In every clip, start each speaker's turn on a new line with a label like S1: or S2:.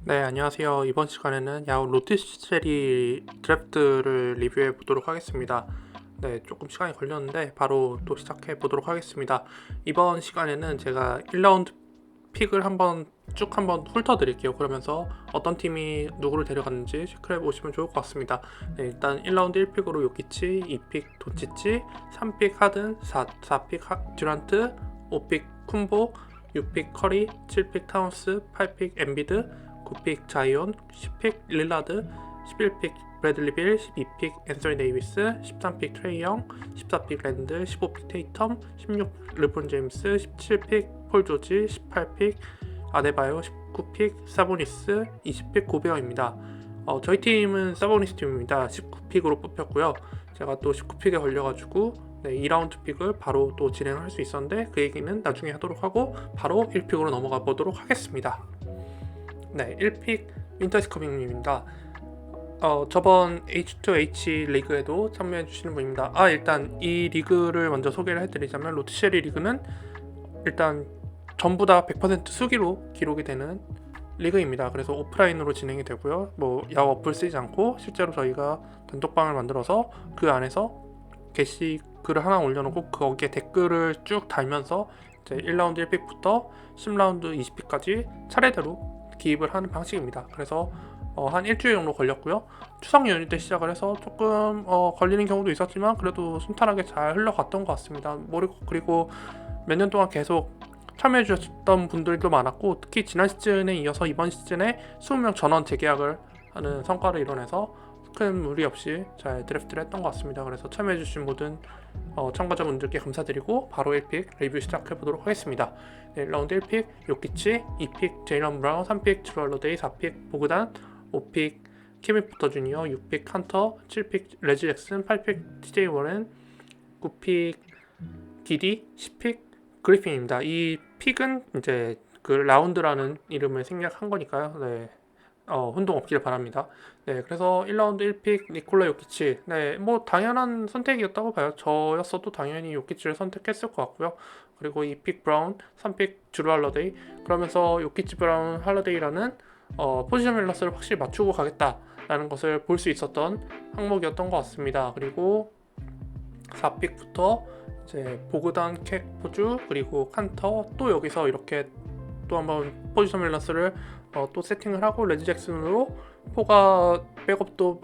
S1: 네, 안녕하세요. 이번 시간에는 야구 로티셔리 드래프트를 리뷰해 보도록 하겠습니다. 네, 조금 시간이 걸렸는데 바로 또 시작해 보도록 하겠습니다. 이번 시간에는 제가 1라운드 픽을 한번 훑어 드릴게요. 그러면서 어떤 팀이 누구를 데려갔는지 체크해 보시면 좋을 것 같습니다. 네, 일단 1라운드 1픽으로 요키치, 2픽 돈치치, 3픽 하든, 4픽 듀란트, 5픽 쿤보, 6픽 커리, 7픽 타운스, 8픽 엠비드, 9픽 자이온, 10픽 릴라드, 11픽 브래들리 빌, 12픽 앤서니 데이비스, 13픽 트레이 영, 14픽 랜드, 15픽 테이텀, 16 르브론 제임스, 17픽 폴 조지, 18픽 아데바요, 19픽 사보니스, 20픽 고베어입니다. 저희 팀은 사보니스 팀입니다. 19픽으로 뽑혔고요. 제가 또 19픽에 걸려가지고 2라운드 픽을 바로 또 진행을 할 수 있었는데 그 얘기는 나중에 하도록 하고 바로 1픽으로 넘어가 보도록 하겠습니다. 네, 1픽 윈터스커밍님입니다. 저번 H2H 리그에도 참여해주시는 분입니다. 일단 이 리그를 먼저 소개를 해드리자면 로티셔리 리그는 일단 전부 다 100% 수기로 기록이 되는 리그입니다. 그래서 오프라인으로 진행이 되고요. 야구 어플 쓰지 않고 실제로 저희가 단톡방을 만들어서 그 안에서 게시글을 하나 올려놓고 거기에 댓글을 쭉 달면서 이제 1라운드 1픽부터 10라운드 20픽까지 차례대로 기입을 하는 방식입니다. 그래서 한 일주일 정도 걸렸고요. 추석 연휴 때 시작을 해서 조금 걸리는 경우도 있었지만 그래도 순탄하게 잘 흘러갔던 것 같습니다. 그리고 몇 년 동안 계속 참여해 주셨던 분들도 많았고 특히 지난 시즌에 이어서 이번 시즌에 20명 전원 재계약을 하는 성과를 이뤄내서 큰 무리 없이 잘 드래프트를 했던 것 같습니다. 그래서 참여해 주신 모든 참가자분들께 감사드리고 바로 1픽 리뷰 시작해 보도록 하겠습니다. 네, 1라운드 1픽 요키치, 2픽 제일런 브라운, 3픽 드루 할러데이, 4픽 보그단, 5픽 케빈 포터 주니어, 6픽 칸터, 7픽 레지 잭슨, 8픽 TJ 워렌, 9픽 디디, 10픽 그리핀입니다. 이 픽은 이제 그 라운드라는 이름을 생략한 거니까요. 네. 혼동 없기를 바랍니다. 네, 그래서 1라운드 1픽 니콜라 요키치. 네, 당연한 선택이었다고 봐요. 저였어도 당연히 요키치를 선택했을 것 같고요. 그리고 2픽 브라운, 3픽 주루 할러데이. 그러면서 요키치 브라운 할러데이라는 포지션 밸런스를 확실히 맞추고 가겠다라는 것을 볼 수 있었던 항목이었던 것 같습니다. 그리고 4픽부터 이제 보그단, 캡, 포주 그리고 칸터 또 여기서 이렇게 또 한번 포지션 밸런스를 또 세팅을 하고 레지 잭슨으로 포가 백업도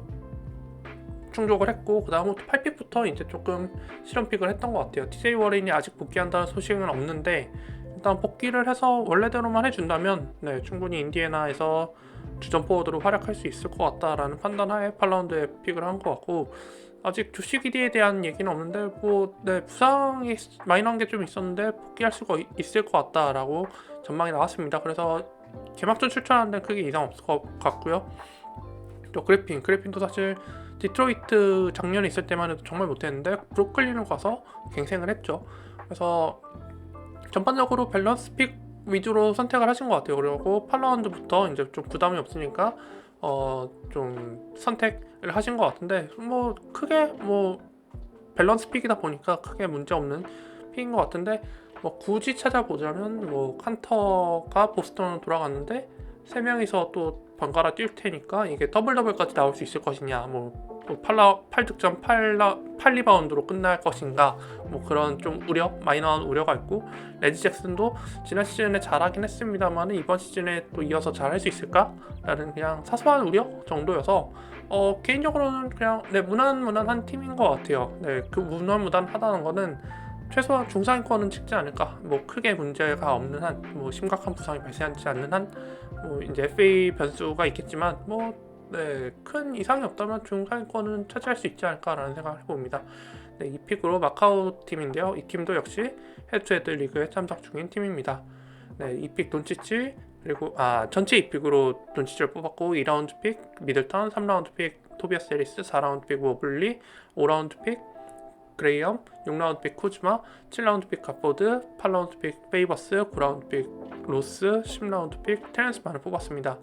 S1: 충족을 했고 그 다음부터 8픽부터 이제 조금 실험픽을 했던 것 같아요. TJ 워렌이 아직 복귀한다는 소식은 없는데 일단 복귀를 해서 원래대로만 해준다면 충분히 인디애나에서 주전 포워드로 활약할 수 있을 것 같다라는 판단하에 8라운드에 픽을 한 것 같고 아직 조시 기디에 대한 얘기는 없는데 부상이 마이너한 게 좀 있었는데 복귀할 수가 있을 것 같다라고 전망이 나왔습니다. 그래서 개막전 출전하는데 크게 이상 없을 것 같고요. 또 그래핀도 사실 디트로이트 작년에 있을 때만 해도 정말 못했는데 브루클린을 가서 갱생을 했죠. 그래서 전반적으로 밸런스 픽 위주로 선택을 하신 것 같아요. 그리고 8라운드부터 이제 좀 부담이 없으니까 좀 선택을 하신 것 같은데 크게 밸런스 픽이다 보니까 크게 문제 없는 픽인 것 같은데 굳이 찾아보자면 칸터가 보스턴으로 돌아갔는데 3명이서 또 번갈아 뛸 테니까 이게 더블까지 나올 수 있을 것이냐 8득점 8리바운드로 끝날 것인가 그런 좀 마이너한 우려가 있고 레지 잭슨도 지난 시즌에 잘하긴 했습니다만 이번 시즌에 또 이어서 잘할 수 있을까? 라는 그냥 사소한 우려 정도여서 개인적으로는 그냥 무난무난한 팀인 것 같아요. 그 무난무난하다는 거는 최소한 중상위권은 찍지 않을까. 크게 문제가 없는 한, 심각한 부상이 발생하지 않는 한, 이제 FA 변수가 있겠지만, 큰 이상이 없다면 중상위권은 차지할 수 있지 않을까라는 생각을 해봅니다. 이 픽으로 마카오 팀인데요. 이 팀도 역시 헤드투헤드 리그에 참석 중인 팀입니다. 이 픽 돈치치, 그리고 전체 2픽으로 돈치치를 뽑았고 2라운드 픽 미들턴, 3라운드 픽 토비아스 해리스, 4라운드 픽 워블리, 5라운드 픽 그레이엄, 6라운드 픽 쿠즈마, 7라운드 픽 가포드, 8라운드 픽 페이버스, 9라운드 픽 로스, 10라운드 픽 테렌스만을 뽑았습니다.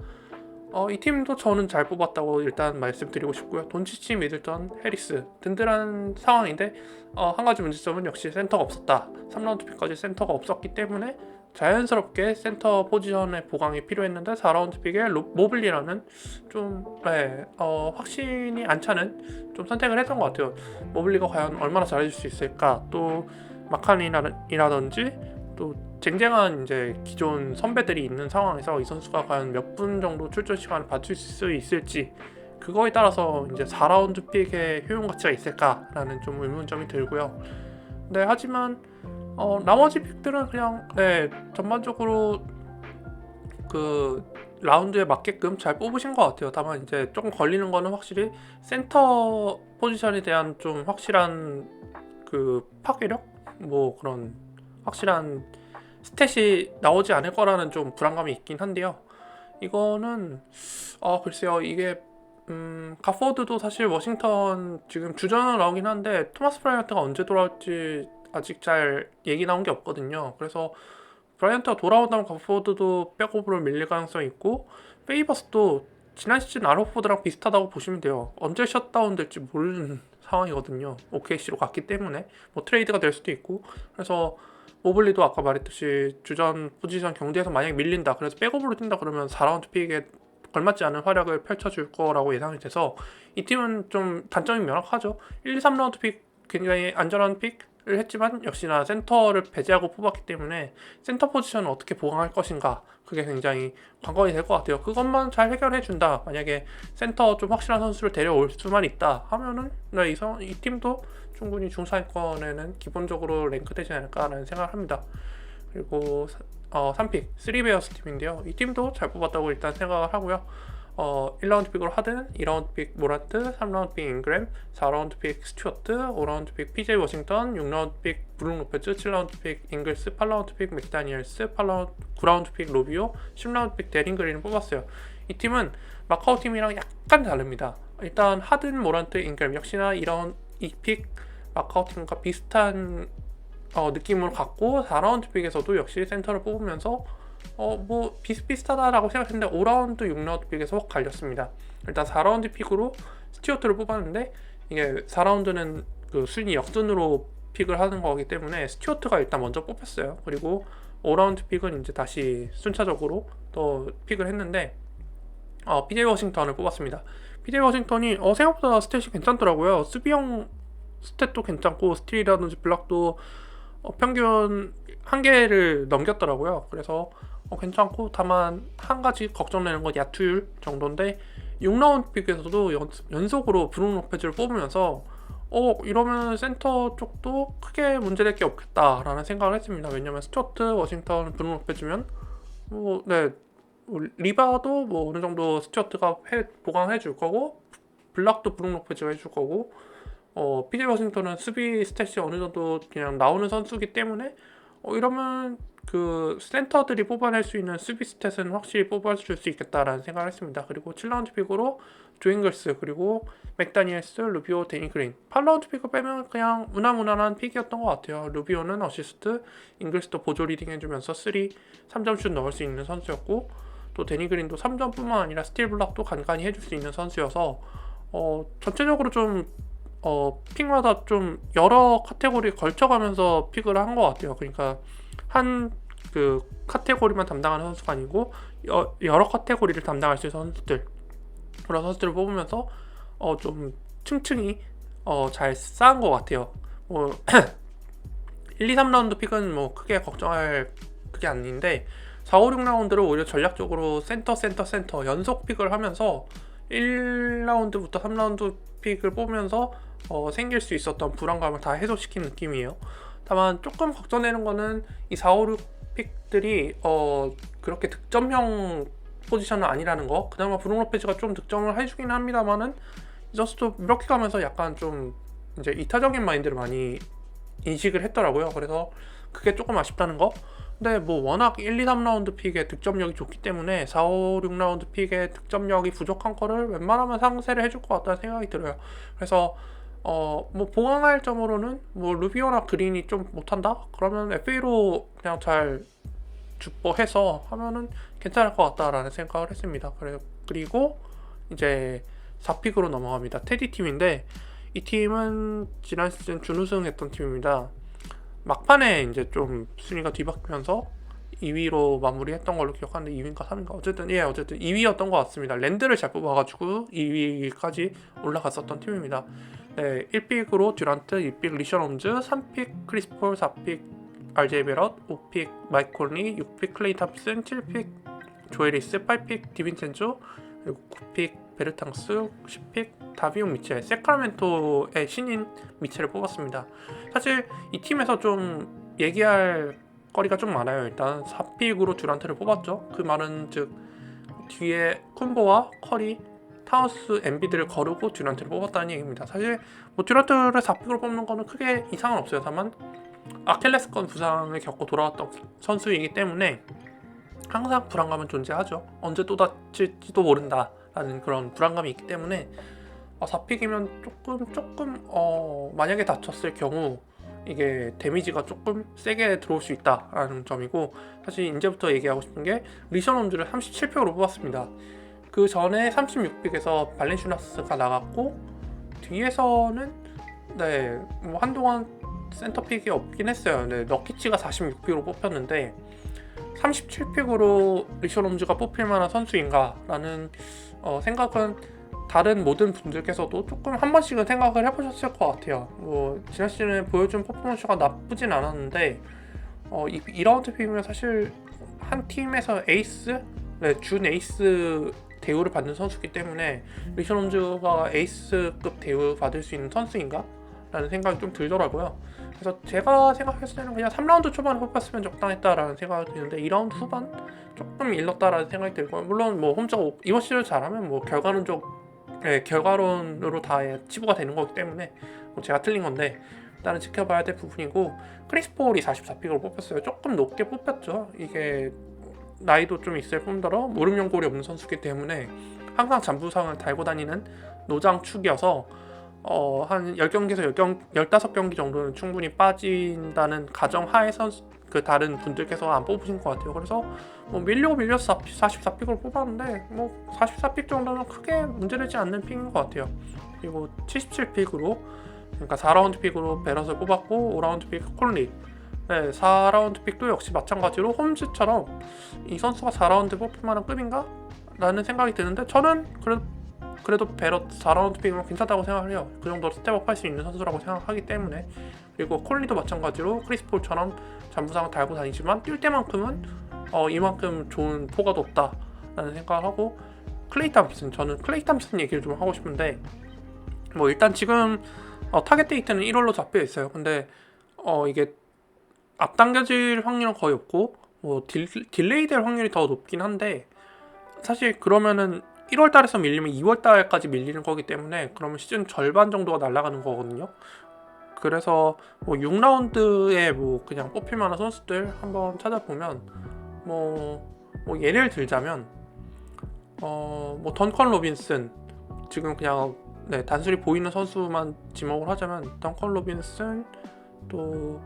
S1: 이 팀도 저는 잘 뽑았다고 일단 말씀드리고 싶고요. 돈치치, 미들턴, 해리스 든든한 상황인데 한 가지 문제점은 역시 센터가 없었다. 3라운드 픽까지 센터가 없었기 때문에 자연스럽게 센터 포지션의 보강이 필요했는데 4라운드 픽에 모블리라는 좀 확신이 안 차는 좀 선택을 했던 것 같아요. 모블리가 과연 얼마나 잘해줄 수 있을까? 또 마칸이라든지 또 쟁쟁한 이제 기존 선배들이 있는 상황에서 이 선수가 과연 몇 분 정도 출전 시간을 받칠 수 있을지, 그거에 따라서 이제 4라운드 픽의 효용 가치가 있을까라는 좀 의문점이 들고요. 네, 하지만 나머지 픽들은 그냥 전반적으로 그 라운드에 맞게끔 잘 뽑으신 것 같아요. 다만 이제 조금 걸리는 거는 확실히 센터 포지션에 대한 좀 확실한 그 파괴력, 뭐 그런 확실한 스탯이 나오지 않을 거라는 좀 불안감이 있긴 한데요. 이거는 글쎄요, 이게 가포드도 사실 워싱턴 지금 주전으로 나오긴 한데 토마스 브라이언트가 언제 돌아올지 아직 잘 얘기 나온 게 없거든요. 그래서 브라이언트가 돌아온다면 가포드도 백업으로 밀릴 가능성이 있고, 페이버스도 지난 시즌 알호포드랑 비슷하다고 보시면 돼요. 언제 셧다운 될지 모르는 상황이거든요. OKC로 갔기 때문에 뭐 트레이드가 될 수도 있고. 그래서 모블리도 아까 말했듯이 주전 포지션 경기에서 만약에 밀린다, 그래서 백업으로 뛴다 그러면 4라운드 픽에 걸맞지 않은 활약을 펼쳐줄 거라고 예상이 돼서 이 팀은 좀 단점이 명확하죠. 1, 2, 3라운드 픽 굉장히 안전한 픽을 했지만 역시나 센터를 배제하고 뽑았기 때문에 센터 포지션을 어떻게 보강할 것인가, 그게 굉장히 관건이 될 것 같아요. 그것만 잘 해결해 준다, 만약에 센터 좀 확실한 선수를 데려올 수만 있다 하면은 이 팀도 충분히 중상위권에는 기본적으로 랭크되지 않을까라는 생각을 합니다. 그리고 3픽 3베어스 팀인데요. 이 팀도 잘 뽑았다고 일단 생각을 하고요. 1라운드 픽으로 하든, 2라운드 픽 모란트, 3라운드 픽 잉그램, 4라운드 픽 스튜어트, 5라운드 픽 PJ 워싱턴, 6라운드 픽 브룩 로페즈, 7라운드 픽 잉글스, 8라운드 픽 맥다니엘스, 9라운드 픽 로비오, 10라운드 픽 데린 그린을 뽑았어요. 이 팀은 마카오 팀이랑 약간 다릅니다. 일단 하든, 모란트, 잉그램 역시나 2픽 마카오 팀과 비슷한 느낌을 갖고 4라운드 픽에서도 역시 센터를 뽑으면서 뭐 비슷비슷하다라고 생각했는데 5라운드, 6라운드 픽에서 확 갈렸습니다. 일단 4라운드 픽으로 스튜어트를 뽑았는데, 이게 4라운드는 그 순위 역순으로 픽을 하는 거기 때문에 스튜어트가 일단 먼저 뽑혔어요. 그리고 5라운드 픽은 이제 다시 순차적으로 또 픽을 했는데 PJ 워싱턴을 뽑았습니다. PJ 워싱턴이 생각보다 스탯이 괜찮더라고요. 수비형 스탯도 괜찮고 스틸이라든지 블락도 평균 1개를 넘겼더라고요. 그래서 괜찮고, 다만 한 가지 걱정되는 건 야투율 정도인데 6라운드 픽에서도 연속으로 브룩 로페즈를 뽑으면서 이러면 센터 쪽도 크게 문제될 게 없겠다라는 생각을 했습니다. 왜냐면 스튜어트, 워싱턴, 브룩 로페즈면 리바도 뭐 어느 정도 스튜어트가 보강해 줄 거고, 블락도 브룩 로페즈가 해줄 거고, PJ 워싱턴은 수비 스탯이 어느 정도 그냥 나오는 선수기 때문에 이러면 그 센터들이 뽑아낼 수 있는 수비 스탯은 확실히 뽑아줄 수 있겠다라는 생각을 했습니다. 그리고 7라운드 픽으로 조잉글스, 그리고 맥다니엘스, 루비오, 데니 그린, 8라운드 픽을 빼면 그냥 무난한 픽이었던 것 같아요. 루비오는 어시스트, 잉글스도 보조 리딩 해주면서 3점 슛 넣을 수 있는 선수였고, 또 데니 그린도 3점뿐만 아니라 스틸 블락도 간간히 해줄 수 있는 선수여서 전체적으로 좀 픽마다 좀 여러 카테고리에 걸쳐가면서 픽을 한 것 같아요. 그러니까 한 그 카테고리만 담당하는 선수가 아니고 여러 카테고리를 담당할 수 있는 선수들, 그런 선수들을 뽑으면서 좀 층층이 잘 쌓은 것 같아요. 1, 2, 3라운드 픽은 뭐 크게 걱정할 그게 아닌데 4, 5, 6라운드를 오히려 전략적으로 센터 연속 픽을 하면서 1라운드부터 3라운드 픽을 뽑으면서 생길 수 있었던 불안감을 다 해소시킨 느낌이에요. 다만 조금 걱정되는 거는 이 4, 5, 6 픽들이 그렇게 득점형 포지션은 아니라는 거. 그나마 브룩 로페즈가 좀 득점을 해주긴 합니다만은 이 선수도 이렇게 가면서 약간 좀 이제 이타적인 마인드를 많이 인식을 했더라고요. 그래서 그게 조금 아쉽다는 거. 근데 뭐 워낙 1, 2, 3라운드 픽의 득점력이 좋기 때문에 4, 5, 6라운드 픽의 득점력이 부족한 거를 웬만하면 상쇄를 해줄 것 같다는 생각이 들어요. 그래서 뭐 보강할 점으로는 뭐 루비오나 그린이 좀 못한다? 그러면 FA로 그냥 잘 주법해서 하면은 괜찮을 것 같다라는 생각을 했습니다. 그리고 이제 4픽으로 넘어갑니다. 테디 팀인데, 이 팀은 지난 시즌 준우승했던 팀입니다. 막판에 이제 좀 순위가 뒤바뀌면서 2위로 마무리했던 걸로 기억하는데 2위인가 3위인가 어쨌든 2위였던 것 같습니다. 랜드를 잘 뽑아가지고 2위까지 올라갔었던 팀입니다. 네, 1픽으로 듀란트, 2픽 리션 홈즈, 3픽 크리스 폴, 4픽 RJ 베럿, 5픽 마이크 콘리, 6픽 클레이 탑슨, 7픽 조에리스, 8픽 디빈첸조, 그리고 9픽 베르탕스, 10픽 다비온 미첼, 세크라멘토의 신인 미첼을 뽑았습니다. 사실 이 팀에서 좀 얘기할 거리가 좀 많아요. 일단 4픽으로 듀란트를 뽑았죠. 그 말은 즉 뒤에 쿤보와 커리, 타우스, 엔비드를 거르고 듀란트를 뽑았다는 얘기입니다. 사실 뭐 듀란트를 4픽으로 뽑는 거는 크게 이상은 없어요. 다만 아킬레스건 부상을 겪고 돌아왔던 선수이기 때문에 항상 불안감은 존재하죠. 언제 또 다칠지도 모른다라는 그런 불안감이 있기 때문에 4픽이면 조금 만약에 다쳤을 경우 이게 데미지가 조금 세게 들어올 수 있다라는 점이고, 사실 이제부터 얘기하고 싶은 게 리션 홈즈를 37픽으로 뽑았습니다. 그 전에 36픽에서 발렌슈나스가 나갔고 뒤에서는 뭐 한동안 센터픽이 없긴 했어요. 너키치가 46픽으로 뽑혔는데 37픽으로 리션 홈즈가 뽑힐 만한 선수인가라는 생각은 다른 모든 분들께서도 조금 한 번씩은 생각을 해보셨을 것 같아요. 뭐 지난 시즌에 보여준 퍼포먼스가 나쁘진 않았는데 2라운드 픽이면 사실 한 팀에서 에이스, 준 에이스 대우를 받는 선수이기 때문에 리션 홈즈가 에이스급 대우 받을 수 있는 선수인가? 라는 생각이 좀 들더라고요. 그래서 제가 생각했을 때는 그냥 3라운드 초반에 뽑혔으면 적당했다라는 생각이 드는데 2라운드 후반 조금 일렀다라는 생각이 들고, 물론 뭐 홈즈가 이번 시즌을 잘하면 뭐 결과론으로 다 치부가 되는 거기 때문에 뭐 제가 틀린 건데 일단은 지켜봐야 될 부분이고, 크리스 폴이 44픽으로 뽑혔어요. 조금 높게 뽑혔죠. 이게 나이도 좀 있을 뿐더러 무릎 연골이 없는 선수이기 때문에 항상 잔부상을 달고 다니는 노장축이어서 한 10경기에서 15경기 정도는 충분히 빠진다는 가정 하에서 그 다른 분들께서 안 뽑으신 것 같아요. 그래서 뭐 밀려서 44픽으로 뽑았는데 뭐 44픽 정도는 크게 문제되지 않는 픽인 것 같아요. 그리고 77픽으로, 그러니까 4라운드 픽으로 베럿을 뽑았고 5라운드 픽 콜리, 4라운드 픽도 역시 마찬가지로 홈즈처럼 이 선수가 4라운드 뽑힐 만한 급인가? 라는 생각이 드는데 저는 그래도 베럿 4라운드 픽이면 괜찮다고 생각을 해요. 그 정도로 스텝업 할 수 있는 선수라고 생각하기 때문에. 그리고 콜리도 마찬가지로 크리스 폴처럼 잔부상을 달고 다니지만 뛸 때만큼은 이만큼 좋은 포가도 없다라는 생각을 하고, 저는 클레이 탐슨 얘기를 좀 하고 싶은데, 뭐 일단 지금 타겟 데이트는 1월로 잡혀 있어요. 근데 이게 앞당겨질 확률은 거의 없고 뭐 딜레이 될 확률이 더 높긴 한데, 사실 그러면은 1월 달에서 밀리면 2월 달까지 밀리는 거기 때문에 그러면 시즌 절반 정도가 날아가는 거거든요. 그래서 뭐 6라운드에 뭐 그냥 뽑힐 만한 선수들 한번 찾아보면 뭐 예를 들자면 뭐 던컨 로빈슨, 지금 그냥 단순히 보이는 선수만 지목을 하자면 던컨 로빈슨, 또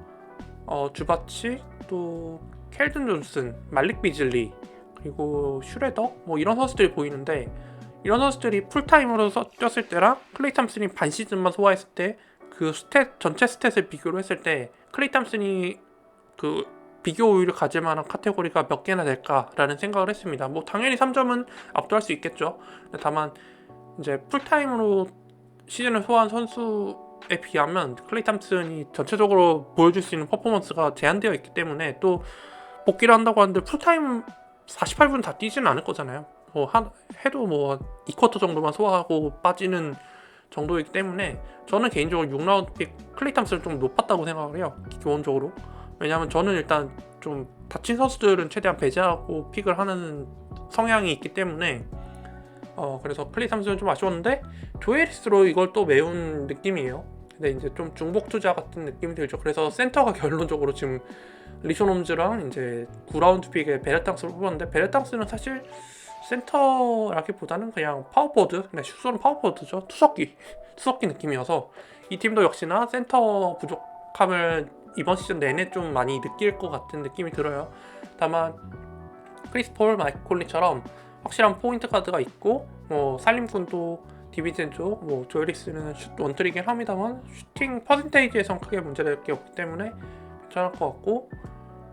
S1: 주바치, 또 켈든 존슨, 말릭 비즐리, 그리고 슈레더, 뭐 이런 선수들이 보이는데, 이런 선수들이 풀타임으로 뛰었을 때랑 클레이 탐슨이 반 시즌만 소화했을 때 그 전체 스탯을 비교를 했을 때 클레이 탐슨이 그 비교 우위를 가질 만한 카테고리가 몇 개나 될까라는 생각을 했습니다. 뭐 당연히 3점은 압도할 수 있겠죠. 다만 이제 풀타임으로 시즌을 소화한 선수에 비하면 클레이 탐슨이 전체적으로 보여줄 수 있는 퍼포먼스가 제한되어 있기 때문에, 또 복귀를 한다고 하는데 풀타임 48분 다 뛰지는 않을 거잖아요. 해도 뭐 2쿼터 정도만 소화하고 빠지는 정도이기 때문에 저는 개인적으로 6라운드 픽 클레이 탐슨을 좀 높았다고 생각을 해요. 기본적으로. 왜냐하면 저는 일단 좀 다친 선수들은 최대한 배제하고 픽을 하는 성향이 있기 때문에 그래서 클레이 탐슨은 좀 아쉬웠는데 조에리스로 이걸 또 메운 느낌이에요. 근데 이제 좀 중복 투자 같은 느낌이 들죠. 그래서 센터가 결론적으로 지금 리션 홈즈랑 이제 9라운드 픽에 베르탕스를 뽑았는데, 베르탕스는 사실 센터라기보다는 그냥 파워포워드, 슛은 파워포워드죠. 투석기 느낌이어서 이 팀도 역시나 센터 부족함을 이번 시즌 내내 좀 많이 느낄 것 같은 느낌이 들어요. 다만 크리스 폴, 마이크 콜리처럼 확실한 포인트 가드가 있고, 뭐 살림꾼도 디빈첸조, 뭐 조에리스는 슛 원트리긴 합니다만 슈팅 퍼센테이지에선 크게 문제될 게 없기 때문에 괜찮을 것 같고,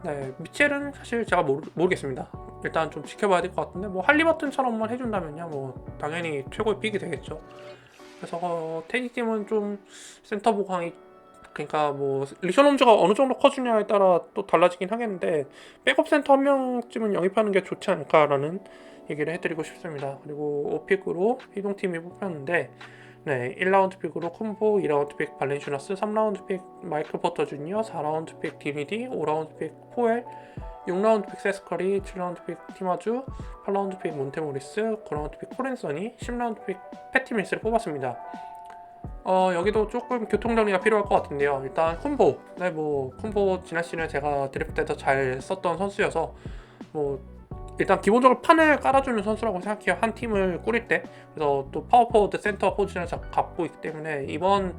S1: 네, 미첼은 사실 제가 모르겠습니다. 일단 좀 지켜봐야 될 것 같은데 뭐 할리버튼처럼만 해준다면요, 뭐 당연히 최고의 픽이 되겠죠. 그래서 테니 팀은 좀 센터 보강이, 그러니까 뭐 리션 홈즈가 어느 정도 커주냐에 따라 또 달라지긴 하겠는데 백업 센터 한 명쯤은 영입하는 게 좋지 않을까라는 얘기를 해드리고 싶습니다. 그리고 5픽으로 이동팀이 뽑혔는데, 네, 1라운드 픽으로 콤보, 2라운드 픽 발렌슈나스, 3라운드 픽 마이클 포터 주니어, 4라운드 픽 디니디, 5라운드 픽 포엘, 6라운드 픽 세스커리, 7라운드 픽 티마주, 8라운드 픽 몬테모리스, 9라운드 픽 코렌서니, 10라운드 픽 패티밀스를 뽑았습니다. 여기도 조금 교통정리가 필요할 것 같은데요. 일단 콤보, 네, 뭐 콤보 지난 시즌에 제가 드래프트 때도 잘 썼던 선수여서 뭐 일단 기본적으로 판을 깔아주는 선수라고 생각해요. 한 팀을 꾸릴 때. 그래서 또 파워포워드 센터 포지션을 갖고 있기 때문에 이번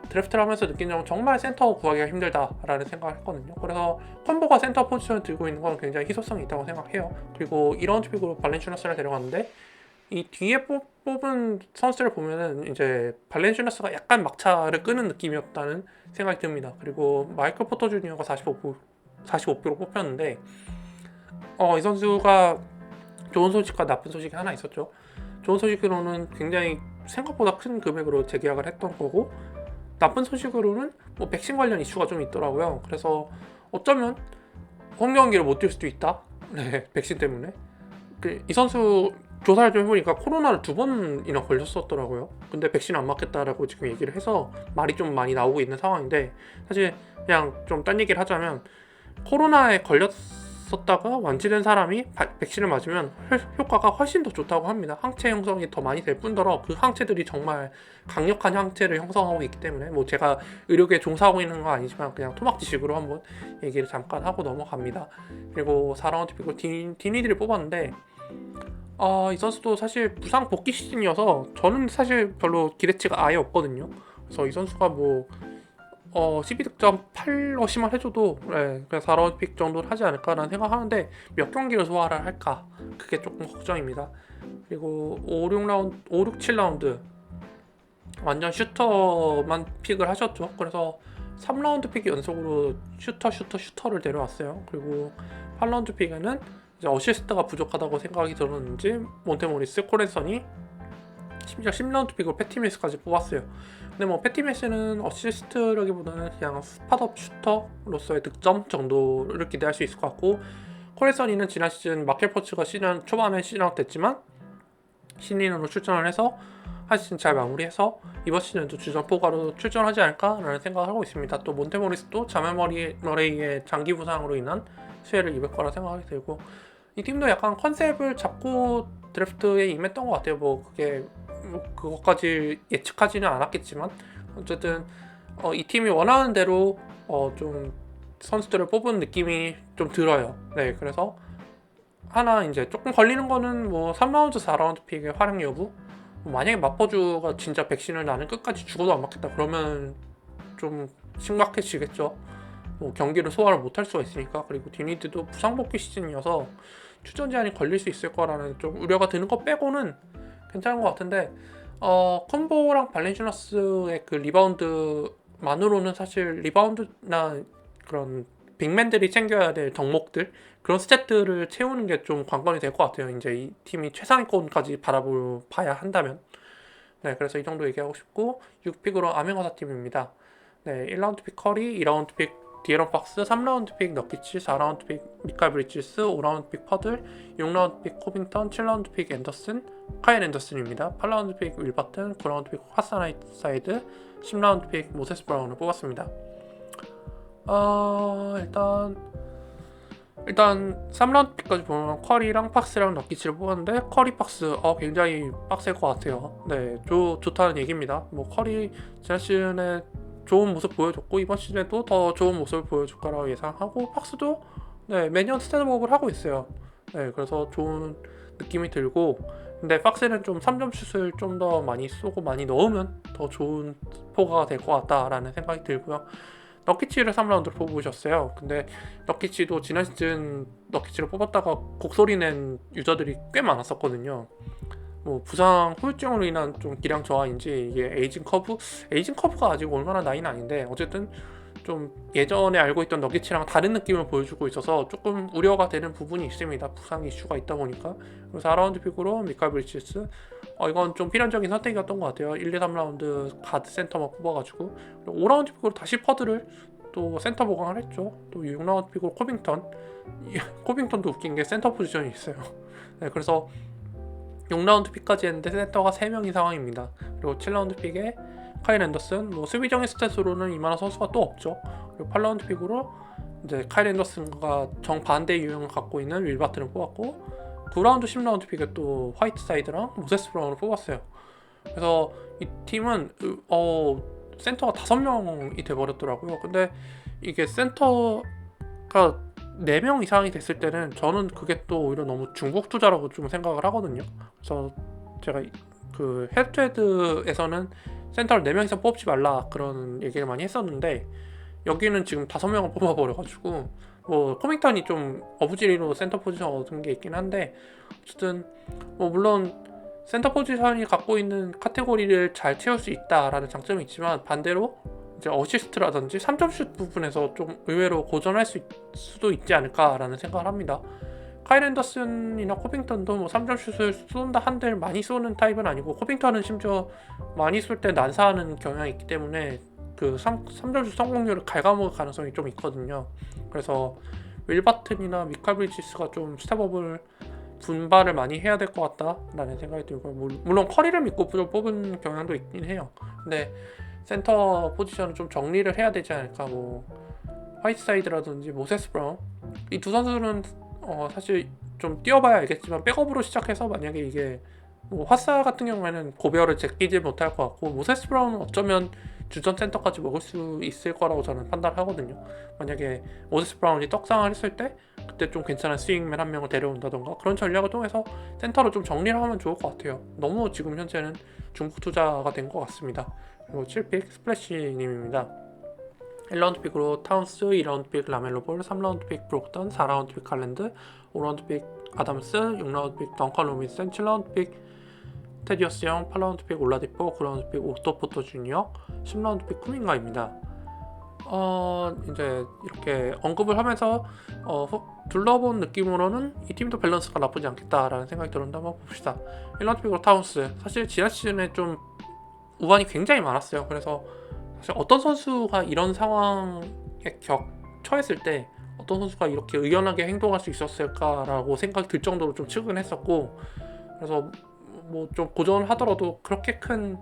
S1: 드래프트를 하면서 느낀 점은 정말 센터 구하기가 힘들다라는 생각을 했거든요. 그래서 콤보가 센터 포지션을 들고 있는 건 굉장히 희소성이 있다고 생각해요. 그리고 이런 픽으로 발렌슈나스를 데려갔는데, 이 뒤에 뽑은 선수를 보면은 이제 발렌슈나스가 약간 막차를 끄는 느낌이었다는 생각이 듭니다. 그리고 마이클 포터 주니어가 45표로 뽑혔는데, 이 선수가 좋은 소식과 나쁜 소식이 하나 있었죠. 좋은 소식으로는 굉장히 생각보다 큰 금액으로 재계약을 했던 거고, 나쁜 소식으로는 뭐 백신 관련 이슈가 좀 있더라고요. 그래서 어쩌면 홈 경기를 못 뛸 수도 있다. 네, 백신 때문에. 이 선수 조사를 좀 해보니까 코로나를 2번이나 걸렸었더라고요. 근데 백신 안 맞겠다라고 지금 얘기를 해서 말이 좀 많이 나오고 있는 상황인데, 사실 그냥 좀 딴 얘기를 하자면 코로나에 걸렸었다가 완치된 사람이 백신을 맞으면 효과가 훨씬 더 좋다고 합니다. 항체 형성이 더 많이 될 뿐더러 그 항체들이 정말 강력한 항체를 형성하고 있기 때문에, 뭐 제가 의료계에 종사하고 있는 건 아니지만 그냥 토막지식으로 한번 얘기를 잠깐 하고 넘어갑니다. 그리고 4라운드 픽으로 디니디를 뽑았는데, 이 선수도 사실 부상 복귀 시즌이어서 저는 사실 별로 기대치가 아예 없거든요. 그래서 이 선수가 뭐 12득점 8어시만 해줘도, 네, 그냥 4라운드 픽 정도는 하지 않을까라는 생각하는데 몇 경기를 소화를 할까, 그게 조금 걱정입니다. 그리고 5, 6, 7라운드 완전 슈터만 픽을 하셨죠. 그래서 3라운드 픽 연속으로 슈터를 데려왔어요. 그리고 8라운드 픽에는 이제 어시스트가 부족하다고 생각이 들었는지 몬테모리스, 코렌서니, 심지어 10라운드 픽으로 패티밀스까지 뽑았어요. 근데 뭐 패티밀스는 어시스트라기보다는 그냥 스팟업 슈터로서의 득점 정도를 기대할 수 있을 것 같고, 코렌서니는 지난 시즌 마켈 포츠가 시즌 초반에 시즌아웃 됐지만 신인으로 출전을 해서 한 시즌 잘 마무리해서 이번 시즌도 주전 포가로 출전하지 않을까라는 생각을 하고 있습니다. 또 몬테모리스도 자멜 머레이의 장기 부상으로 인한 수혜를 입을 거라 생각이 들고, 이 팀도 약간 컨셉을 잡고 드래프트에 임했던 것 같아요. 뭐 그게 그것까지 예측하지는 않았겠지만 어쨌든 이 팀이 원하는 대로 좀 선수들을 뽑은 느낌이 좀 들어요. 네, 그래서 하나 이제 조금 걸리는 거는 뭐 3라운드, 4라운드 픽의 활약 여부. 만약에 마포주가 진짜 백신을 나는 끝까지 죽어도 안 맞겠다 그러면 좀 심각해지겠죠. 뭐 경기를 소화를 못할 수가 있으니까. 그리고 디니드도 부상 복귀 시즌이어서 출전 제한이 걸릴 수 있을 거라는 좀 우려가 드는 거 빼고는 괜찮은 것 같은데, 콤보랑 발렌슈나스의 그 리바운드만으로는 사실 리바운드나 그런 빅맨들이 챙겨야 될 덕목들, 그런 스탯들을 채우는 게 좀 관건이 될 것 같아요. 이제 이 팀이 최상위권까지 바라봐야 한다면. 네, 그래서 이 정도 얘기하고 싶고, 6픽으로 암행어사 팀입니다. 네, 1라운드 픽 커리, 2라운드 픽 디에런 팍스, 3라운드 픽 너키치, 4라운드 픽 미칼 브리지스, 5라운드 픽 퍼들, 6라운드 픽 코빙턴, 7라운드 픽 앤더슨, 카일 앤더슨입니다. 8라운드 픽 윌바튼, 9라운드 픽 하사나이사이드, 10라운드 픽 모세스 브라운을 뽑았습니다. 일단 3라운드 픽까지 보면 커리랑 팍스랑 너키치를 뽑았는데, 커리 팍스 굉장히 빡셀 것 같아요. 네, 좋다는 얘기입니다. 뭐 커리 지난 시즌에 좋은 모습 보여줬고 이번 시즌에도 더 좋은 모습을 보여줄 거라고 예상하고, 팍스도 네, 매년 스텝업을 하고 있어요. 네, 그래서 좋은 느낌이 들고, 근데 팍스는 좀 3점 슛을 좀 더 많이 쏘고 많이 넣으면 더 좋은 포가가 될 것 같다라는 생각이 들고요. 너키치를 3라운드로 뽑으셨어요. 근데 너키치도 지난 시즌 너키치를 뽑았다가 곡소리 낸 유저들이 꽤 많았었거든요. 뭐 부상 후유증으로 인한 좀 기량 저하인지 이게 에이징 커브가 아직 얼마나 나이는 아닌데, 어쨌든 좀 예전에 알고 있던 너기츠랑 다른 느낌을 보여주고 있어서 조금 우려가 되는 부분이 있습니다. 부상 이슈가 있다 보니까. 그래서 4라운드 픽으로 미칼 브리지스, 이건 좀 필연적인 선택이었던 것 같아요. 1, 2, 3라운드 가드 센터만 뽑아가지고. 그리고 5라운드 픽으로 다시 퍼드를 또 센터 보강을 했죠. 또 6라운드 픽으로 코빙턴. 코빙턴도 웃긴 게 센터 포지션이 있어요. 네, 그래서 6라운드 픽까지 했는데 센터가 3명인 상황입니다. 그리고 7라운드 픽에 카일 앤더슨, 뭐 수비적인 스탯으로는 이만한 선수가 또 없죠. 그리고 8라운드 픽으로 이제 카일 앤더슨과 정반대 유형을 갖고 있는 윌 바튼을 뽑았고, 9라운드 10라운드 픽에 또 화이트사이드랑 모세스 브라운을 뽑았어요. 그래서 이 팀은 센터가 5명이 돼버렸더라고요. 근데 이게 센터가 4명 이상이 됐을 때는 저는 그게 또 오히려 너무 중복 투자라고 좀 생각을 하거든요. 그래서 제가 그 헤드투헤드에서는 센터를 4명 이상 뽑지 말라 그런 얘기를 많이 했었는데, 여기는 지금 5명을 뽑아버려가지고 뭐 코밍턴이 좀 어부지리로 센터 포지션 얻은 게 있긴 한데, 어쨌든 뭐 물론 센터 포지션이 갖고 있는 카테고리를 잘 채울 수 있다라는 장점이 있지만, 반대로 이제 어시스트라든지 3점슛 부분에서 좀 의외로 고전할 수도 있지 않을까라는 생각을 합니다. 카일 앤더슨이나 코빙턴도 뭐 3점슛을 쏜다 한들 많이 쏘는 타입은 아니고, 코빙턴은 심지어 많이 쏠 때 난사하는 경향이 있기 때문에 그 3점슛 성공률을 갉아먹을 가능성이 좀 있거든요. 그래서 윌 바튼이나 미칼 브리지스가 좀 스텝업을 분발을 많이 해야 될 것 같다라는 생각이 들고, 물론 커리를 믿고 뽑은 경향도 있긴 해요. 근데 센터 포지션을 좀 정리를 해야 되지 않을까. 뭐 화이트사이드라든지 모세스 브라운, 이 두 선수는 사실 좀 뛰어봐야 알겠지만 백업으로 시작해서 만약에 이게 뭐 화사 같은 경우에는 고별을 제끼지 못할 것 같고, 모세스 브라운은 어쩌면 주전 센터까지 먹을 수 있을 거라고 저는 판단하거든요. 만약에 모세스 브라운이 떡상을 했을 때 그때 좀 괜찮은 스윙맨 한 명을 데려온다던가 그런 전략을 통해서 센터를 좀 정리를 하면 좋을 것 같아요. 너무 지금 현재는 중국 투자가 된 것 같습니다. 그리고 7픽 스플래시님입니다. 1라운드 픽으로 타운스, 2라운드 픽 라멜로 볼, 3라운드 픽 브록던, 4라운드 픽 칼랜드, 5라운드 픽 아담스, 6라운드 픽 덩컨 로빈슨, 7라운드 픽 테디어스 형, 8라운드 픽 올라디포, 9라운드 픽 오토 포토 주니어, 10라운드 픽 쿠밍가입니다. 이제 이렇게 언급을 하면서 둘러본 느낌으로는 이 팀도 밸런스가 나쁘지 않겠다라는 생각이 들었는데 한번 봅시다. 1라운드 픽으로 타운스, 사실 지난 시즌에 좀 우환이 굉장히 많았어요. 그래서 사실 어떤 선수가 이런 상황에 처했을 때 어떤 선수가 이렇게 의연하게 행동할 수 있었을까라고 생각이 들 정도로 좀 측은했었고, 그래서 뭐 좀 고전하더라도 그렇게 큰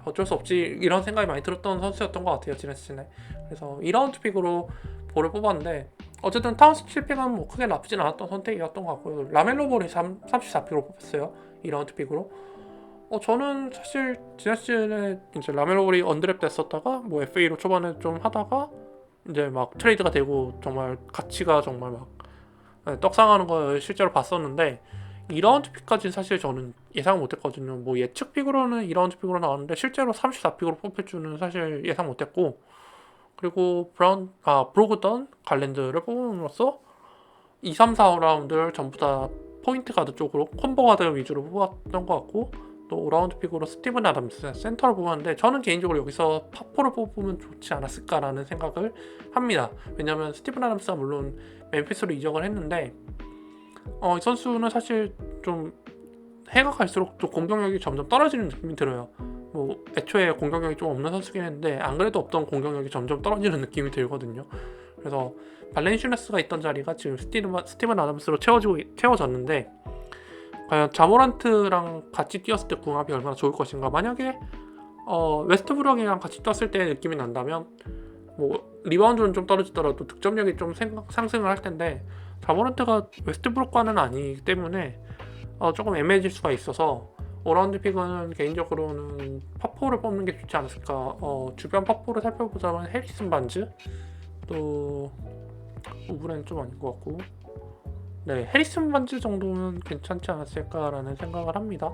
S1: 어쩔 수 없지 이런 생각이 많이 들었던 선수였던 것 같아요, 지난 시즌에. 그래서 2라운드 픽으로 볼을 뽑았는데, 어쨌든 타운스 7픽은 뭐 크게 나쁘진 않았던 선택이었던 것 같고요. 라멜로 볼이 34픽으로 뽑혔어요, 2라운드 픽으로. 저는 사실 지난 시즌에 이제 라멜로 볼이 언드랩 됐었다가 뭐 FA로 초반에 좀 하다가 이제 막 트레이드가 되고 정말 가치가 정말 막 떡상하는 걸 실제로 봤었는데, 2라운드 픽까지는 사실 저는 예상 못했거든요. 뭐 예측 픽으로는 2라운드 픽으로 나왔는데 실제로 34픽으로 뽑힐 줄은 사실 예상 못했고, 그리고 브로그던 갈랜드를 뽑음으로써 2, 3, 4라운드를 전부 다 포인트 가드 쪽으로 콤보 가드 위주로 뽑았던 것 같고, 또 5라운드 픽으로 스티븐 아담스 센터를 뽑았는데, 저는 개인적으로 여기서 파포를 뽑으면 좋지 않았을까라는 생각을 합니다. 왜냐면 스티븐 아담스가 물론 멤피스로 이적을 했는데 이 선수는 사실 좀 해가 갈수록 좀 공격력이 점점 떨어지는 느낌이 들어요. 뭐 애초에 공격력이 좀 없는 선수긴 했는데 안 그래도 없던 공격력이 점점 떨어지는 느낌이 들거든요. 그래서 발렌슈네스가 있던 자리가 지금 스티븐 아담스로 채워졌는데, 과연 자모란트랑 같이 뛰었을 때 궁합이 얼마나 좋을 것인가. 만약에 웨스트브룩이랑 같이 뛰었을 때 느낌이 난다면 뭐 리바운드는 좀 떨어지더라도 득점력이 좀 상승을 할 텐데, 자모란트가 웨스트브룩과는 아니기 때문에 조금 애매해질 수가 있어서 5라운드 픽은 개인적으로는 파포를 뽑는 게 좋지 않았을까. 주변 파포를 살펴보자면 해리슨 반즈, 또 오브레는 좀 아닌 것 같고, 해리슨 반즈 정도는 괜찮지 않았을까라는 생각을 합니다.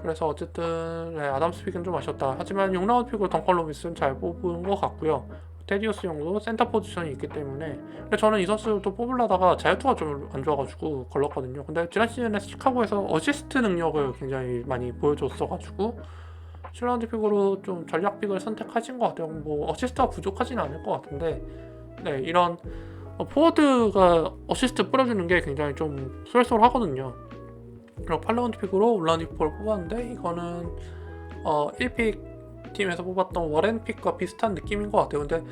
S1: 그래서 어쨌든 아담스 픽은 좀 아쉬웠다. 하지만 6라운드 픽으로 덩컨 로빈슨 잘 뽑은 것 같고요. 테디어스 형도 센터 포지션이 있기 때문에. 근데 저는 이 선수도 뽑으려다가 자유투가 좀 안 좋아가지고 걸렀거든요. 근데 지난 시즌에 시카고에서 어시스트 능력을 굉장히 많이 보여줬어가지고 7라운드 픽으로 좀 전략 픽을 선택하신 것 같아요. 뭐 어시스트가 부족하진 않을 것 같은데, 네, 이런 포워드가 어시스트 뿌려주는 게 굉장히 좀 쏠쏠하거든요. 그리고 8라운드 픽으로 올라디포를 뽑았는데, 이거는 1픽 팀에서 뽑았던 워렌 픽과 비슷한 느낌인 것 같아요. 근데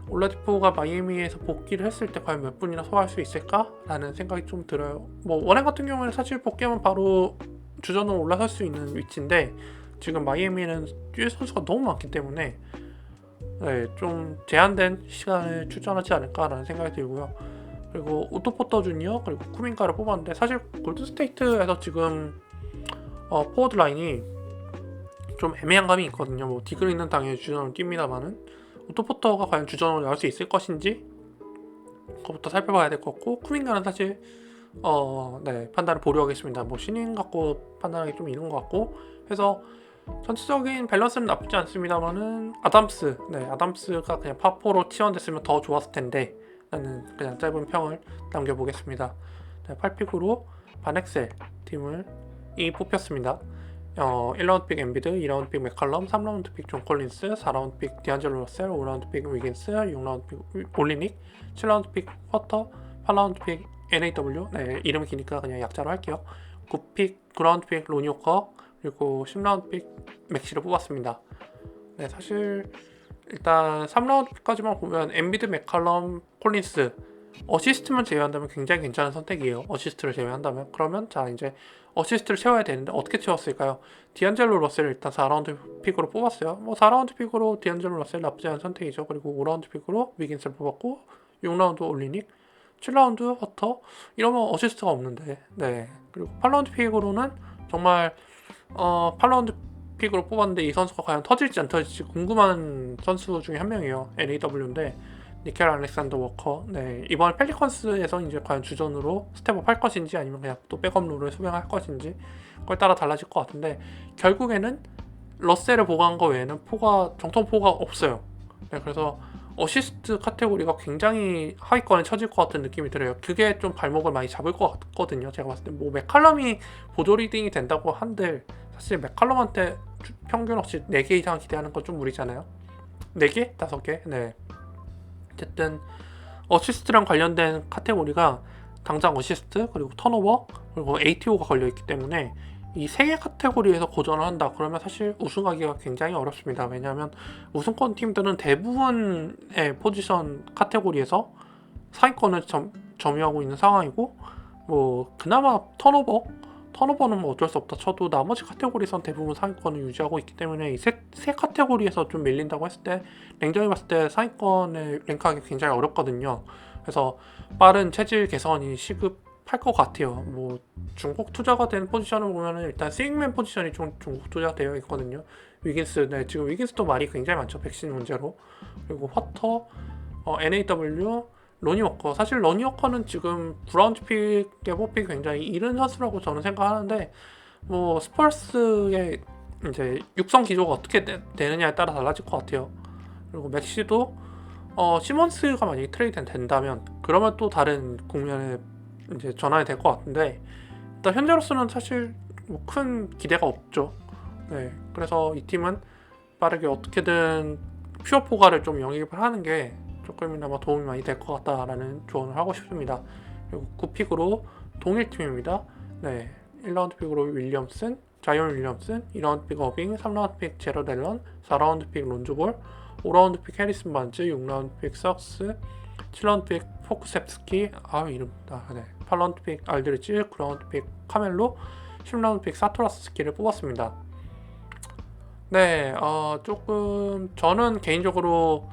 S1: 올라디포가 마이애미에서 복귀를 했을 때 과연 몇 분이나 소화할 수 있을까라는 생각이 좀 들어요. 뭐 워렌 같은 경우에는 사실 복귀하면 바로 주전으로 올라설 수 있는 위치인데, 지금 마이애미는 뛸 선수가 너무 많기 때문에 네, 좀 제한된 시간을 출전하지 않을까라는 생각이 들고요. 그리고 오토 포터 주니어 그리고 쿠민가를 뽑았는데, 사실 골든스테이트에서 지금 포워드 라인이 좀 애매한 감이 있거든요. 뭐 디그리는 당연히 주전으로 뜁니다만은 오토 포터가 과연 주전으로 나올 수 있을 것인지 그것부터 살펴봐야 될 것 같고, 쿠민가는 사실 네, 판단을 보류하겠습니다. 뭐 신인 갖고 판단하기 좀 이른 것 같고 해서 전체적인 밸런스는 나쁘지 않습니다만은 아담스가 그냥 파4로 T1 됐으면 더 좋았을 텐데 라는 그냥 짧은 평을 남겨보겠습니다. 네, 8픽으로 반엑셀 팀을 뽑혔습니다. 1라운드 픽 엔비드, 2라운드 픽 맥컬럼, 3라운드 픽 존 콜린스, 4라운드 픽 디안젤로 러셀, 5라운드 픽 위긴스, 6라운드 픽 올리닉, 7라운드 픽 퍼터, 8라운드 픽 NAW, 네, 이름이 기니까 그냥 약자로 할게요. 9라운드 픽 로니 워커, 그리고 10라운드 픽 맥시를 뽑았습니다. 네, 사실 일단 3라운드 픽까지만 보면 엔비드, 맥컬럼, 콜린스 어시스트만 제외한다면 굉장히 괜찮은 선택이에요. 어시스트를 제외한다면. 그러면 자, 이제 어시스트를 채워야 되는데 어떻게 채웠을까요? 디안젤로 러셀을 일단 4라운드 픽으로 뽑았어요. 뭐 4라운드 픽으로 디안젤로 러셀 나쁘지 않은 선택이죠. 그리고 5라운드 픽으로 위긴스를 뽑았고, 6라운드 올리닉, 7라운드 허터, 이러면 어시스트가 없는데. 네, 그리고 8라운드 픽으로는 정말 8라운드 픽으로 뽑았는데 이 선수가 과연 터질지 안 터질지 궁금한 선수 중에 한 명이에요. NAW인데 니켈 알렉산더 워커. 네, 이번 펠리컨스에서 이제 과연 주전으로 스텝업 할 것인지 아니면 그냥 또 백업 롤을 수행할 것인지 그걸 따라 달라질 것 같은데, 결국에는 러셀을 보고한 거 외에는 정통 포가 없어요. 네, 그래서 어시스트 카테고리가 굉장히 하위권에 처질 것 같은 느낌이 들어요. 그게 좀 발목을 많이 잡을 것 같거든요. 제가 봤을 때 뭐 맥칼럼이 보조 리딩이 된다고 한들 사실 맥칼럼한테 평균 없이 4개 이상 기대하는 건 좀 무리잖아요. 4개? 5개? 네. 어쨌든 어시스트랑 관련된 카테고리가 당장 어시스트, 그리고 턴오버, 그리고 ATO가 걸려있기 때문에 이 3개 카테고리에서 고전을 한다 그러면 사실 우승하기가 굉장히 어렵습니다. 왜냐하면 우승권 팀들은 대부분의 포지션 카테고리에서 상위권을 점유하고 있는 상황이고, 뭐 그나마 턴오버는 뭐 어쩔 수 없다 쳐도 나머지 카테고리에선 대부분 상위권을 유지하고 있기 때문에 이 세 카테고리에서 좀 밀린다고 했을 때 랭전이 봤을 때 상위권을 랭크하기 굉장히 어렵거든요. 그래서 빠른 체질 개선이 시급할 것 같아요. 뭐 중복 투자가 된 포지션을 보면은 일단 스윙맨 포지션이 좀 중복 투자되어 있거든요. 위긴스, 네, 지금 위긴스도 말이 굉장히 많죠. 백신 문제로. 그리고 퍼터, NAW, 로니 워커. 사실 로니 워커는 지금 9라운드 픽에 뽑히기 굉장히 이른 선수라고 저는 생각하는데, 뭐 스펄스의 이제 육성 기조가 어떻게 되느냐에 따라 달라질 것 같아요. 그리고 맥시도 시몬스가 만약에 트레이드 된다면 그러면 또 다른 국면에 이제 전환이 될 것 같은데, 일단 현재로서는 사실 뭐 큰 기대가 없죠. 네, 그래서 이 팀은 빠르게 어떻게든 퓨어 포가를 좀 영입을 하는 게 조금이나마 도움이 많이 될 것 같다라는 조언을 하고 싶습니다. 그리고 9픽으로 동일팀입니다. 네, 1라운드 픽으로 윌리엄슨, 자이언 윌리엄슨, 2라운드 픽 어빙, 3라운드 픽 제러 델런, 4라운드 픽 론조볼, 5라운드 픽 해리슨 반즈, 6라운드 픽 석스, 7라운드 픽 포크셉스키, 이름 네, 8라운드 픽 알드리치, 9라운드 픽 카멜로, 10라운드 픽 사토라스키를 뽑았습니다. 네, 조금 저는 개인적으로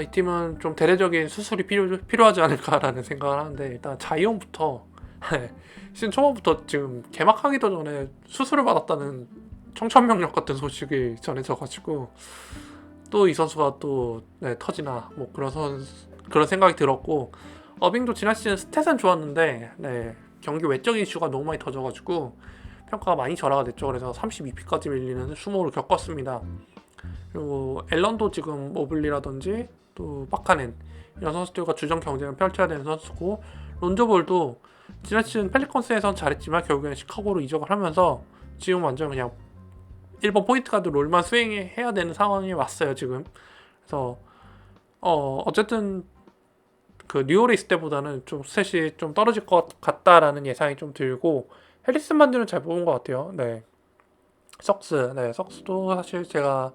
S1: 이 팀은 좀 대대적인 수술이 필요하지 않을까라는 생각을 하는데, 일단 자이언부터 시즌 초반부터 지금 개막하기도 전에 수술을 받았다는 청천벽력 같은 소식이 전해져가지고 또 이 선수가 또 터지나 뭐 그런 생각이 들었고, 어빙도 지난 시즌 스탯은 좋았는데 경기 외적인 이슈가 너무 많이 터져가지고 평가가 많이 절하가 됐죠. 그래서 32피까지 밀리는 수모를 겪었습니다. 그리고 앨런도 지금 모블리라든지 또 마카넨 이런 선수들과 주전 경쟁을 펼쳐야 되는 선수고, 론조볼도 지난 시즌 펠리컨스에선 잘했지만 결국에는 시카고로 이적을 하면서 지금 완전 그냥 일본 포인트 가드 롤만 수행해야 되는 상황이 왔어요 지금. 그래서 어쨌든 그 뉴올리스 때보다는 좀 셋이 좀 떨어질 것 같다라는 예상이 좀 들고, 해리슨 반드는 잘 뽑은 것 같아요. 네, 석스도 사실 제가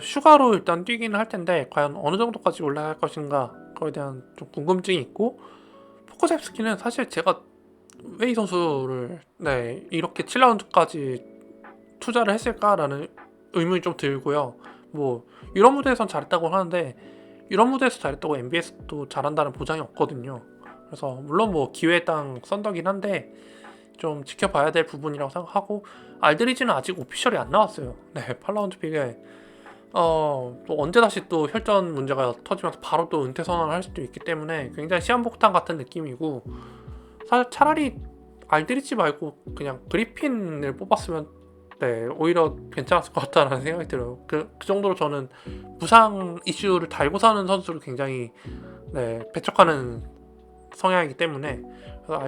S1: 슈가로 일단 뛰기는 할 텐데 과연 어느 정도까지 올라갈 것인가 그거에 대한 좀 궁금증이 있고, 포코첵스키는 사실 제가 왜 이 선수를 이렇게 7라운드까지 투자를 했을까라는 의문이 좀 들고요. 뭐 유럽 무대에선 잘했다고 하는데 유럽 무대에서 잘했다고 NBA에서도 잘한다는 보장이 없거든요. 그래서 물론 뭐 기회의 땅 썬더긴 한데 좀 지켜봐야 될 부분이라고 생각하고, 알드리지는 아직 오피셜이 안 나왔어요. 네, 8라운드 픽에 또 언제 다시 또 혈전 문제가 터지면서 바로 또 은퇴 선언을 할 수도 있기 때문에 굉장히 시한폭탄 같은 느낌이고, 사실 차라리 알드리지 말고 그냥 그리핀을 뽑았으면 오히려 괜찮았을 것 같다라는 생각이 들어요. 그 정도로 저는 부상 이슈를 달고 사는 선수를 굉장히 배척하는 성향이기 때문에, 그래서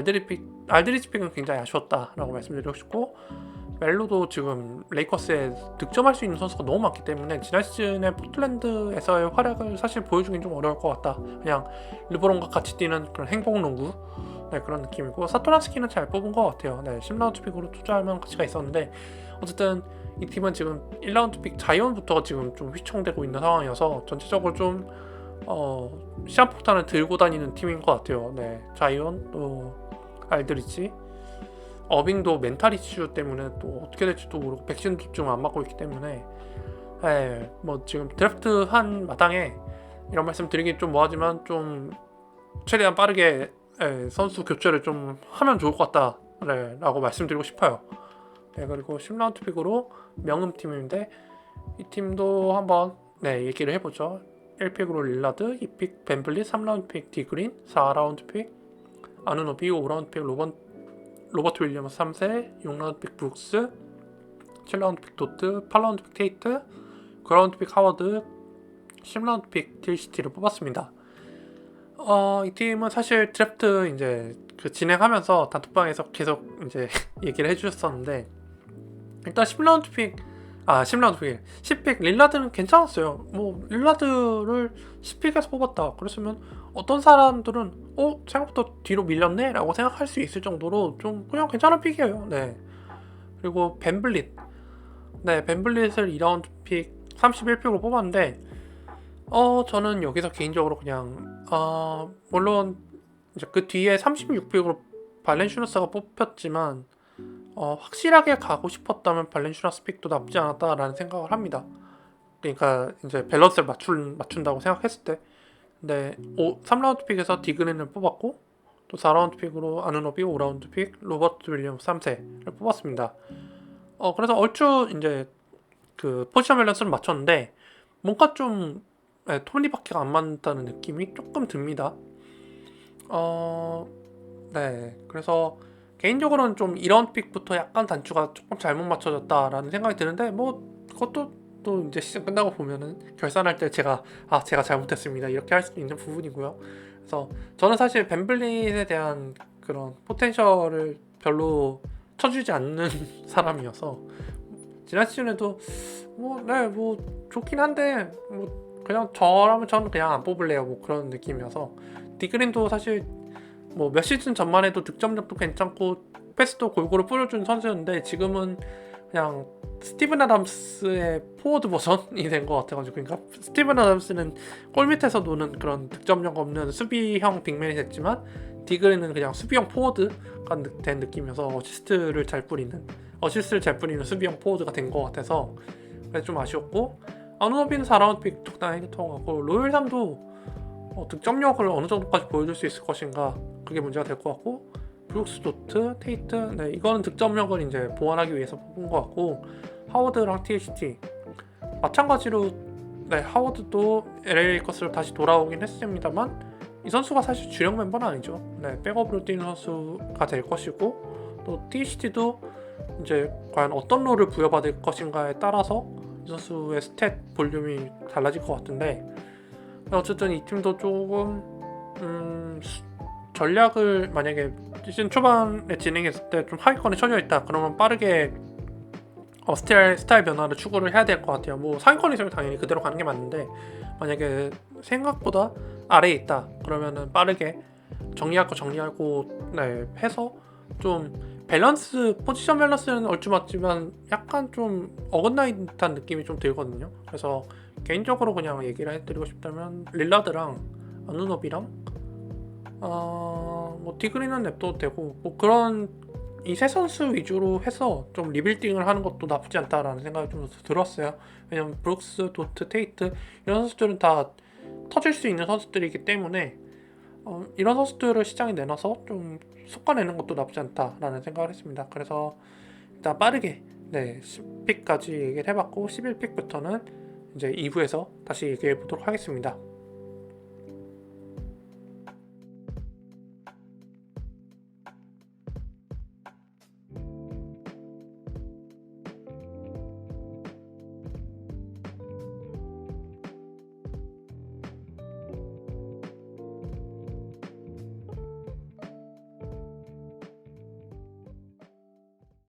S1: 알드리지 픽은 굉장히 아쉬웠다라고 말씀드리고 싶고, 멜로도 지금 레이커스에 득점할 수 있는 선수가 너무 많기 때문에 지난 시즌에 포틀랜드에서의 활약을 사실 보여주긴 좀 어려울 것 같다. 그냥 르브론과 같이 뛰는 그런 행복농구 그런 느낌이고, 사토란스키는 잘 뽑은 것 같아요. 10라운드 픽으로 투자할 만한 가치가 있었는데, 어쨌든 이 팀은 지금 1라운드 픽 자이온부터 지금 좀 휘청되고 있는 상황이어서 전체적으로 좀 시한폭탄을 들고 다니는 팀인 것 같아요. 자이온, 또 알드리지, 어빙도 멘탈 이슈 때문에 또 어떻게 될지도 모르고 백신도 좀 안 맞고 있기 때문에 뭐 지금 드래프트 한 마당에 이런 말씀 드리긴 좀 뭐하지만 좀 최대한 빠르게 선수 교체를 좀 하면 좋을 것 같다 라고 말씀드리고 싶어요. 그리고 10라운드 픽으로 명음팀인데 이 팀도 한번 얘기를 해보죠. 1픽으로 릴라드, 2픽 벤블리, 3라운드 픽 디그린, 4라운드 픽 아누노비, 5라운드 픽 로버트 윌리엄스 3세, 6라운드 픽 브룩스, 7라운드 픽 도트, 8라운드 픽 테이트, 9라운드 픽 하워드, 10라운드 픽 딜시티를 뽑았습니다. 이 팀은 사실 드래프트 이제 그 진행하면서 단톡방에서 계속 이제 얘기를 해주셨었는데, 일단 10라운드 픽 10픽 릴라드는 괜찮았어요. 뭐 릴라드를 10픽에서 뽑았다 그랬으면 어떤 사람들은 생각보다 뒤로 밀렸네 라고 생각할 수 있을 정도로 좀 그냥 괜찮은 픽이에요. 그리고 벤블릿을 2라운드 픽 31픽으로 뽑았는데, 저는 여기서 개인적으로 그냥 물론 이제 그 뒤에 36픽으로 발렌슈나스가 뽑혔지만 확실하게 가고 싶었다면 발렌슈나스 픽도 나쁘지 않았다라는 생각을 합니다. 그러니까 이제 밸런스를 맞춘다고 생각했을 때. 근데 3라운드 픽에서 디그린을 뽑았고, 또 4라운드 픽으로 아누노비, 5라운드 픽 로버트 윌리엄스 3세를 뽑았습니다. 그래서 얼추 이제 그 포지션 밸런스를 맞췄는데 뭔가 좀 톱니바퀴가 안 맞는다는 느낌이 조금 듭니다. 그래서 개인적으로는 좀 이런 픽부터 약간 단추가 조금 잘못 맞춰졌다라는 생각이 드는데, 뭐 그것도 또 이제 시즌 끝나고 보면은 결산할 때 제가 잘못했습니다 이렇게 할 수도 있는 부분이고요. 그래서 저는 사실 벤블릿에 대한 그런 포텐셜을 별로 쳐주지 않는 사람이어서 지난 시즌에도 뭐 좋긴 한데 뭐 그냥 저라면 저는 그냥 안 뽑을래요 뭐 그런 느낌이어서, 디그린도 사실 뭐 몇 시즌 전만 해도 득점력도 괜찮고 패스도 골고루 뿌려준 선수였는데 지금은 그냥 스티븐 아담스의 포워드 버전이 된 것 같아가지고, 그러니까 스티븐 아담스는 골 밑에서 노는 그런 득점력 없는 수비형 빅맨이 됐지만 디그린은 그냥 수비형 포워드가 된 느낌이어서 어시스트를 잘 뿌리는 수비형 포워드가 된 것 같아서 그래서 좀 아쉬웠고, 아누노비는 4라운드 픽 적당히 통하고, 로열삼도 득점력을 어느 정도까지 보여줄 수 있을 것인가 그게 문제가 될 것 같고, 브룩스, 도트, 테이트 이거는 득점력을 이제 보완하기 위해서 뽑은 것 같고, 하워드랑 THT 마찬가지로 하워드도 LA 레이커스로 다시 돌아오긴 했습니다만 이 선수가 사실 주력 멤버는 아니죠. 백업으로 뛰는 선수가 될 것이고, 또 THT도 이제 과연 어떤 롤을 부여받을 것인가에 따라서 이 선수의 스탯 볼륨이 달라질 것 같은데, 어쨌든 이 팀도 조금 전략을 만약에 시즌 초반에 진행했을 때 좀 하위권에 처져 있다 그러면 빠르게 스타일 변화를 추구를 해야 될 것 같아요. 뭐 상위권에 있으면 당연히 그대로 가는 게 맞는데 만약에 생각보다 아래에 있다 그러면은 빠르게 정리할 거 정리하고 네 해서 좀 밸런스 포지션 밸런스는 얼추맞지만 약간 좀 어긋나 있는 듯한 느낌이 좀 들거든요. 그래서 개인적으로 그냥 얘기를 해드리고 싶다면 릴라드랑 아누노비랑 뭐 디그리는 냅둬도 되고 뭐 그런 이 세 선수 위주로 해서 좀 리빌딩을 하는 것도 나쁘지 않다라는 생각이 좀 들었어요. 왜냐면 브룩스, 도트, 테이트 이런 선수들은 다 터질 수 있는 선수들이기 때문에 이런 선수들을 시장에 내놔서 좀 솎아내는 것도 나쁘지 않다라는 생각을 했습니다. 그래서 일단 빠르게 10픽까지 얘기를 해봤고 11픽부터는 이제 2부에서 다시 얘기해 보도록 하겠습니다.